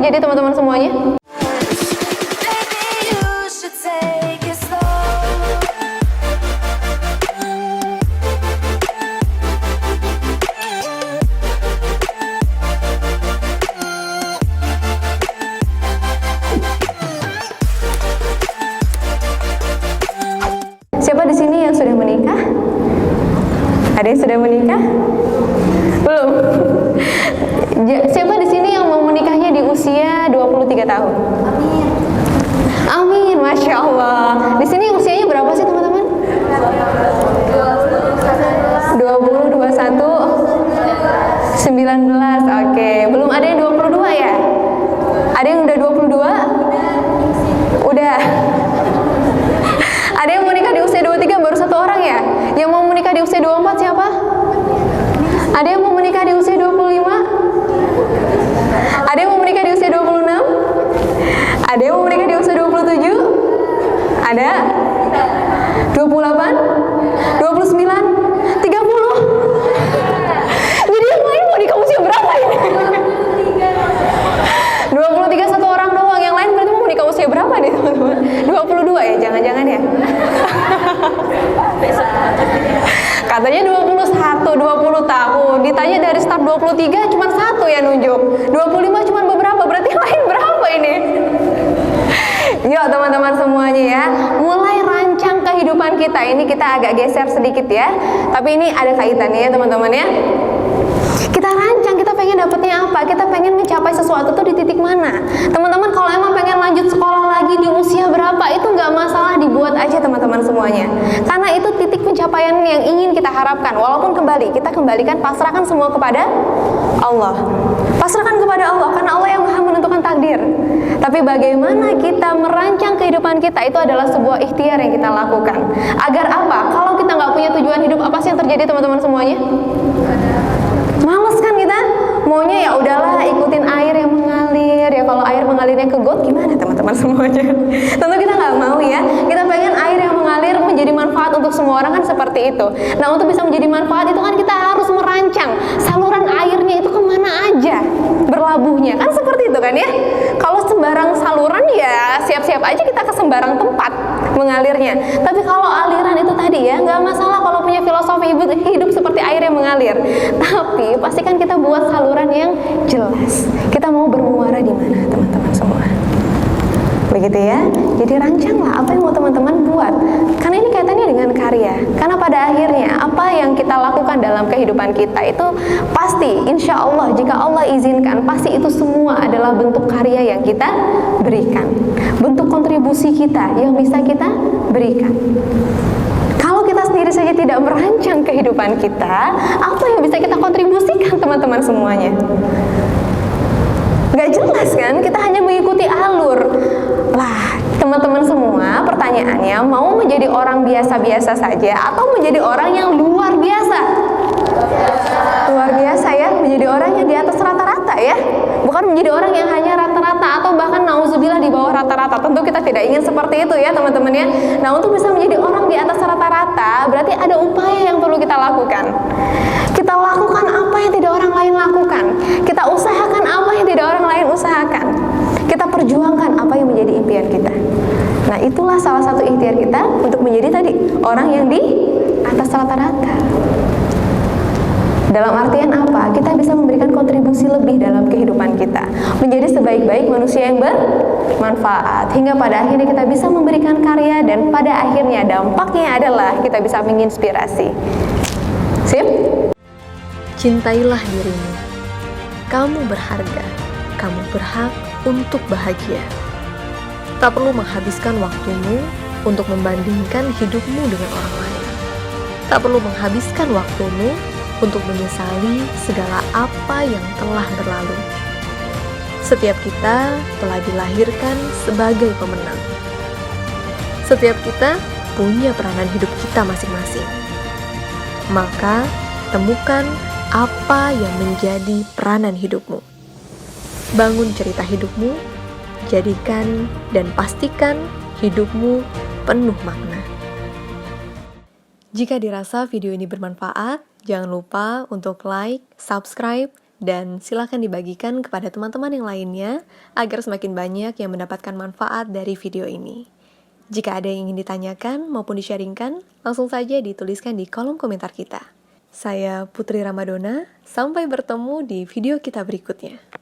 terjadi teman-teman semuanya? Siapa di sini yang sudah menikah? Ada yang sudah menikah? Belum? Siapa di sini yang mau menikahnya di usia 23 tahun? Amin. Amin, Masya Allah. Di sini usianya berapa sih teman-teman? 20, 21, 19. Oke, belum ada yang 22 ya? Ada yang udah 22? Udah. Ada yang mau nikah di usia 23 baru satu orang ya? Yang mau menikah di usia 24 siapa? Ada yang mau menikah di usia 25? Ada yang mau menikah di usia 26? Ada yang mau menikah di usia 27? Ada? 28? 29? 30? Jadi yang lain mau nikah usia berapa ini? 23 satu orang doang, yang lain berarti mau nikah usia berapa nih teman-teman? 22 ya, jangan-jangan ya? Katanya 21, 20 tahun, ditanya dari start 23 cuma satu ya nunjuk, 25 cuma beberapa, berarti yang lain berapa ini? Yuk teman-teman semuanya ya, mulai rancang kehidupan kita. Ini kita agak geser sedikit ya, tapi ini ada kaitannya ya teman-teman ya. Kita rancang, kita pengen dapetnya apa, kita pengen mencapai sesuatu tuh di titik mana. Teman-teman kalau emang pengen lanjut sekolah lagi di usia berapa, itu nggak masalah, dibuat aja teman-teman semuanya. Karena itu titik pencapaian yang ingin kita harapkan. Walaupun kembali, kita kembalikan, pasrahkan semua kepada Allah. Pasrahkan kepada Allah, karena Allah yang maha menentukan takdir. Tapi bagaimana kita merancang kehidupan kita, itu adalah sebuah ikhtiar yang kita lakukan. Agar apa? Kalau kita nggak punya tujuan hidup, apa sih yang terjadi teman-teman semuanya? Males kan kita? Maunya ya udahlah ikutin air yang mengalir ya. Kalau air mengalirnya ke got gimana teman-teman semuanya? Tentu kita nggak mau ya. Kita pengen air yang mengalir menjadi manfaat untuk semua orang, kan seperti itu. Nah, untuk bisa menjadi manfaat itu kan kita harus merancang saluran airnya itu kemana aja berlabuhnya, kan seperti itu kan ya. Kalau sembarang saluran ya siap-siap aja kita ke sembarang tempat mengalirnya. Tapi kalau aliran itu tadi ya nggak masalah kalau punya filosofi hidup seperti air yang mengalir. Tapi pastikan kita buat saluran yang jelas. Kita mau bermuara di mana teman-teman semua. Begitu ya. Jadi rancanglah apa yang mau teman-teman buat. Karena ini kaitannya dengan karya. Karena pada akhirnya apa yang kita lakukan dalam kehidupan kita itu pasti, insya Allah, jika Allah izinkan, pasti itu semua adalah bentuk karya yang kita berikan. Bentuk kontribusi kita yang bisa kita berikan. Kalau kita sendiri saja tidak merancang kehidupan kita, apa yang bisa kita kontribusikan teman-teman semuanya? Gak jelas kan? Kita hanya mengikuti alur. Lah, teman-teman semua, pertanyaannya, mau menjadi orang biasa-biasa saja atau menjadi orang yang luar biasa? Luar biasa ya, menjadi orang yang di atas rata-rata ya. Bukan menjadi orang yang hanya rata-rata atau bahkan nauzubillah di bawah rata-rata. Tentu kita tidak ingin seperti itu ya teman-teman ya. Nah, untuk bisa menjadi orang di atas rata-rata, berarti ada upaya yang perlu kita lakukan. Kita lakukan apa yang tidak orang lain lakukan. Kita usahakan apa yang tidak orang lain usahakan. Kita perjuangkan apa yang menjadi impian kita. Nah, itulah salah satu ikhtiar kita untuk menjadi tadi orang yang di atas rata-rata. Dalam artian apa? Kita bisa memberikan kontribusi lebih dalam kehidupan kita, menjadi sebaik-baik manusia yang bermanfaat, hingga pada akhirnya kita bisa memberikan karya, dan pada akhirnya dampaknya adalah kita bisa menginspirasi. Sip? Cintailah dirimu. Kamu berharga. Kamu berhak untuk bahagia. Tak perlu menghabiskan waktumu untuk membandingkan hidupmu dengan orang lain. Tak perlu menghabiskan waktumu untuk menyesali segala apa yang telah berlalu. Setiap kita telah dilahirkan sebagai pemenang. Setiap kita punya peranan hidup kita masing-masing. Maka, temukan apa yang menjadi peranan hidupmu. Bangun cerita hidupmu, jadikan dan pastikan hidupmu penuh makna. Jika dirasa video ini bermanfaat, jangan lupa untuk like, subscribe, dan silakan dibagikan kepada teman-teman yang lainnya agar semakin banyak yang mendapatkan manfaat dari video ini. Jika ada yang ingin ditanyakan maupun di-sharingkan, langsung saja dituliskan di kolom komentar kita. Saya Putri Ramadona, sampai bertemu di video kita berikutnya.